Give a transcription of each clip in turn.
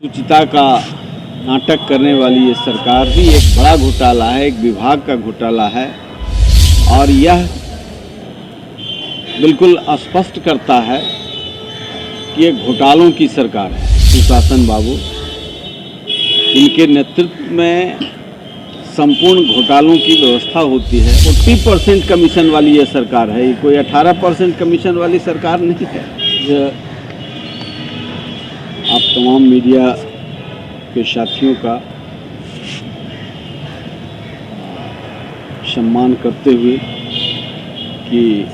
सुचिता का नाटक करने वाली ये सरकार भी एक बड़ा घोटाला है, एक विभाग का घोटाला है और यह बिल्कुल स्पष्ट करता है कि ये घोटालों की सरकार है। सुशासन बाबू, इनके नेतृत्व में संपूर्ण घोटालों की व्यवस्था होती है। 40% कमीशन वाली ये सरकार है, ये कोई 18% कमीशन वाली सरकार नहीं है। आप तमाम मीडिया के साथियों का सम्मान करते हुए कि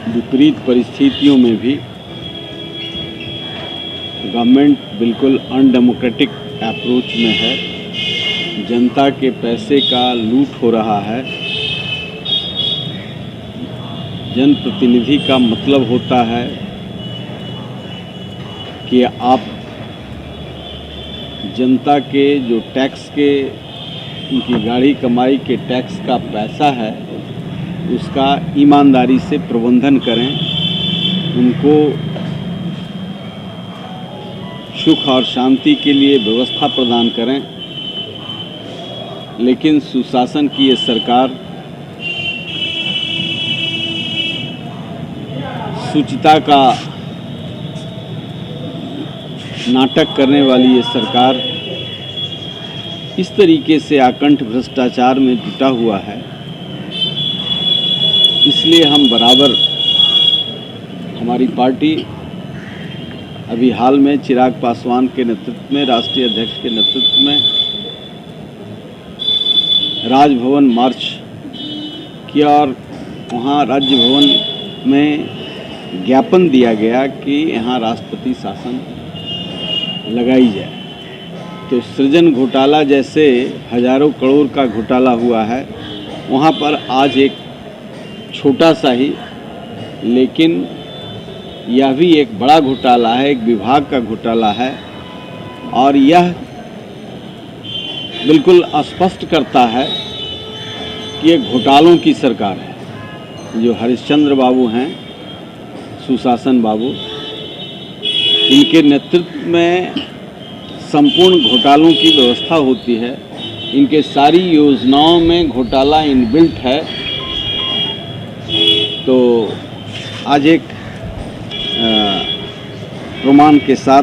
विपरीत परिस्थितियों में भी गवर्नमेंट बिल्कुल अनडेमोक्रेटिक अप्रोच में है, जनता के पैसे का लूट हो रहा है। जनप्रतिनिधि का मतलब होता है कि आप जनता के जो टैक्स के, उनकी गाड़ी कमाई के टैक्स का पैसा है, उसका ईमानदारी से प्रबंधन करें, उनको सुख और शांति के लिए व्यवस्था प्रदान करें। लेकिन सुशासन की ये सरकार सुचिता का नाटक करने वाली ये सरकार इस तरीके से आकंठ भ्रष्टाचार में जुटा हुआ है। इसलिए हम बराबर, हमारी पार्टी अभी हाल में चिराग पासवान के नेतृत्व में, राष्ट्रीय अध्यक्ष के नेतृत्व में राजभवन मार्च किया और वहाँ राजभवन में ज्ञापन दिया गया कि यहाँ राष्ट्रपति शासन लगाई जाए। तो सृजन घोटाला जैसे हजारों करोड़ का घोटाला हुआ है, वहाँ पर आज एक छोटा सा ही, लेकिन यह भी एक बड़ा घोटाला है, एक विभाग का घोटाला है और यह बिल्कुल स्पष्ट करता है कि ये घोटालों की सरकार है। जो हरिश्चंद्र बाबू हैं, सुशासन बाबू, इनके नेतृत्व में संपूर्ण घोटालों की व्यवस्था होती है। इनके सारी योजनाओं में घोटाला इनबिल्ट है। तो आज एक प्रमाण के साथ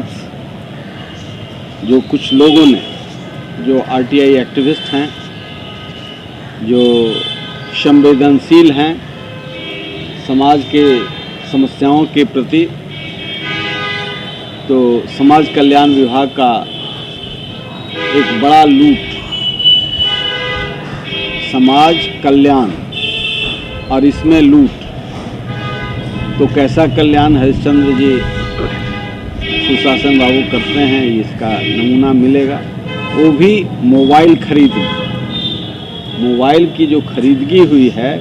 जो कुछ लोगों ने, जो आरटीआई एक्टिविस्ट हैं, जो संवेदनशील हैं समाज के समस्याओं के प्रति, तो समाज कल्याण विभाग का एक बड़ा लूट, समाज कल्याण और इसमें लूट, तो कैसा कल्याण हरिश्चंद्र जी सुशासन बाबू करते हैं, इसका नमूना मिलेगा। वो भी मोबाइल खरीदी, मोबाइल की जो खरीदगी हुई है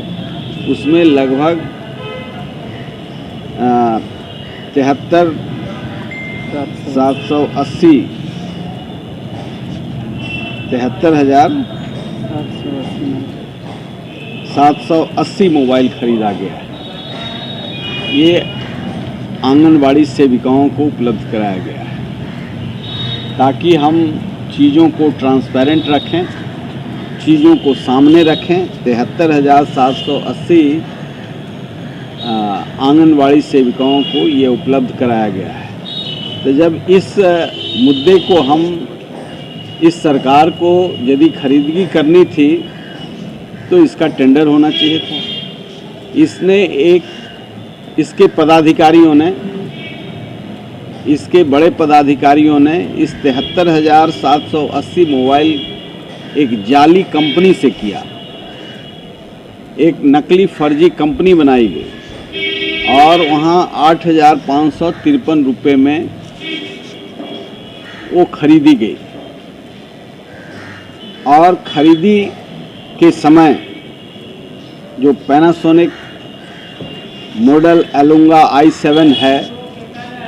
उसमें लगभग 73,780 मोबाइल खरीदा गया है। ये आंगनबाड़ी सेविकाओं को उपलब्ध कराया गया है ताकि हम चीज़ों को ट्रांसपेरेंट रखें, चीज़ों को सामने रखें। 73,780 आंगनबाड़ी सेविकाओं को ये उपलब्ध कराया गया है। तो जब इस मुद्दे को हम, इस सरकार को यदि खरीदगी करनी थी तो इसका टेंडर होना चाहिए था। इसने इसके पदाधिकारियों ने, इसके बड़े पदाधिकारियों ने इस 73,780 मोबाइल एक जाली कंपनी से किया, एक नकली फर्जी कंपनी बनाई गई और वहाँ 8,553 रुपये में वो खरीदी गई। और खरीदी के समय जो पैनासोनिक मॉडल एलुंगा i7 है,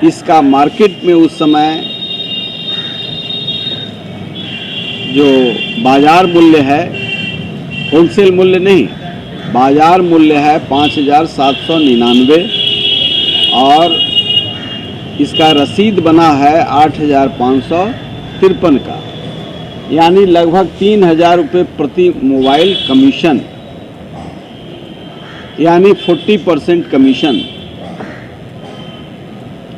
इसका मार्केट में उस समय जो बाज़ार मूल्य है, होलसेल मूल्य नहीं, बाज़ार मूल्य है 5,799 और इसका रसीद बना है 8,500 53 का, यानी लगभग 3,000 रुपये प्रति मोबाइल कमीशन, यानी 40% कमीशन।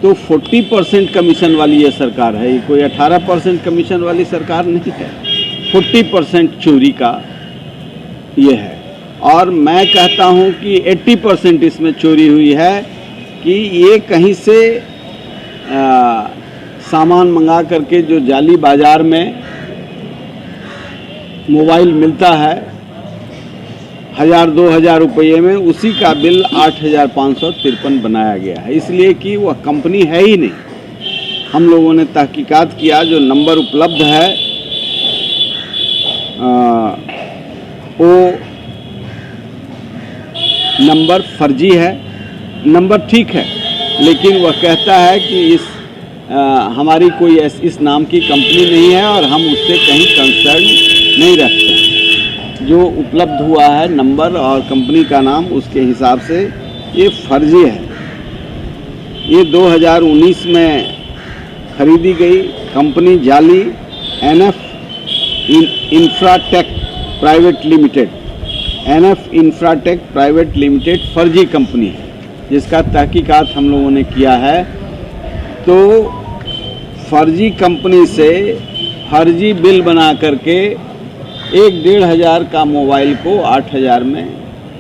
तो 40% कमीशन वाली ये सरकार है, ये कोई 18% कमीशन वाली सरकार नहीं है। 40% चोरी का ये है। और मैं कहता हूँ कि 80% इसमें चोरी हुई है कि ये कहीं से सामान मंगा करके जो जाली बाज़ार में मोबाइल मिलता है 1,000-2,000 रुपये में, उसी का बिल 8,553 बनाया गया है, इसलिए कि वह कंपनी है ही नहीं। हम लोगों ने तहकीकात किया, जो नंबर उपलब्ध है वो नंबर फर्जी है। नंबर ठीक है, लेकिन वह कहता है कि हमारी कोई इस नाम की कंपनी नहीं है और हम उससे कहीं कंसर्न नहीं रखते। जो उपलब्ध हुआ है नंबर और कंपनी का नाम, उसके हिसाब से ये फर्जी है। ये 2019 में खरीदी गई कंपनी जाली NF Infratech private limited, NF Infratech private limited फर्जी कंपनी है, जिसका तहकीकात हम लोगों ने किया है। तो फर्जी कंपनी से फर्जी बिल बना करके 1-1.5 हज़ार का मोबाइल को 8,000 में,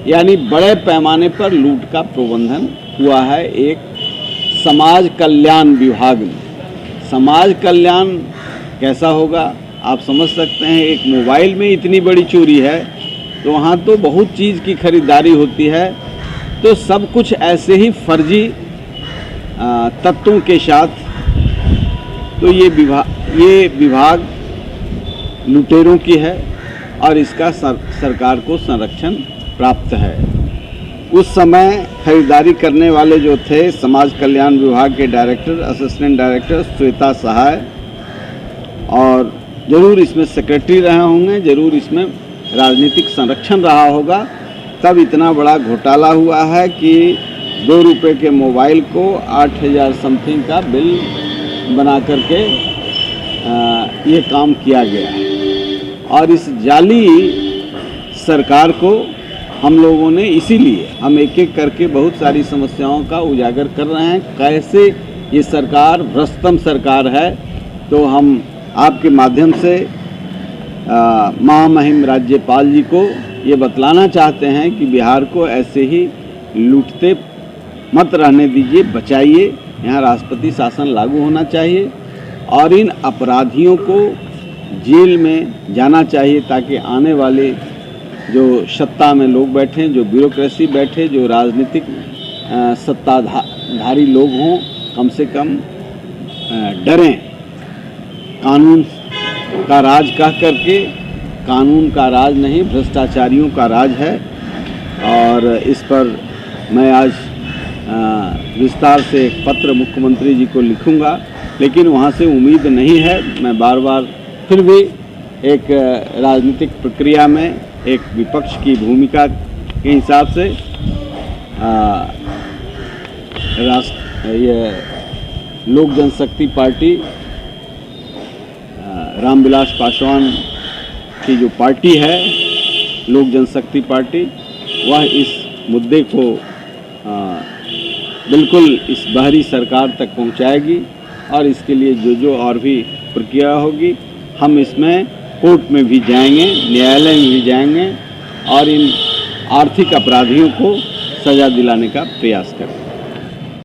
यानी बड़े पैमाने पर लूट का प्रबंधन हुआ है एक समाज कल्याण विभाग में। समाज कल्याण कैसा होगा आप समझ सकते हैं। एक मोबाइल में इतनी बड़ी चोरी है तो वहाँ तो बहुत चीज़ की खरीदारी होती है। तो सब कुछ ऐसे ही फर्जी तत्वों के साथ, तो ये विभाग लुटेरों की है और इसका सरकार को संरक्षण प्राप्त है। उस समय खरीदारी करने वाले जो थे समाज कल्याण विभाग के डायरेक्टर, असिस्टेंट डायरेक्टर श्वेता सहाय, और ज़रूर इसमें सेक्रेटरी रहे होंगे, ज़रूर इसमें राजनीतिक संरक्षण रहा होगा, तब इतना बड़ा घोटाला हुआ है कि 2 रुपये के मोबाइल को 8,000 समथिंग का बिल बना करके ये काम किया गया है। और इस जाली सरकार को हम लोगों ने, इसीलिए हम एक एक करके बहुत सारी समस्याओं का उजागर कर रहे हैं, कैसे ये सरकार भ्रष्टतम सरकार है। तो हम आपके माध्यम से महामहिम राज्यपाल जी को ये बतलाना चाहते हैं कि बिहार को ऐसे ही लूटते मत रहने दीजिए, बचाइए। यहाँ राष्ट्रपति शासन लागू होना चाहिए और इन अपराधियों को जेल में जाना चाहिए, ताकि आने वाले जो सत्ता में लोग बैठे, जो ब्यूरोक्रेसी बैठे, जो राजनीतिक सत्ताधारी लोग हों, कम से कम डरें। कानून का राज कह करके, कानून का राज नहीं, भ्रष्टाचारियों का राज है। और इस पर मैं आज विस्तार से एक पत्र मुख्यमंत्री जी को लिखूंगा, लेकिन वहाँ से उम्मीद नहीं है। मैं बार बार फिर भी एक राजनीतिक प्रक्रिया में एक विपक्ष की भूमिका के हिसाब से ये लोक जनशक्ति पार्टी, रामविलास पासवान की जो पार्टी है, लोक जनशक्ति पार्टी, वह इस मुद्दे को बिल्कुल इस बाहरी सरकार तक पहुंचाएगी और इसके लिए जो और भी प्रक्रिया होगी, हम इसमें कोर्ट में भी जाएंगे, न्यायालय में भी जाएंगे और इन आर्थिक अपराधियों को सज़ा दिलाने का प्रयास करेंगे।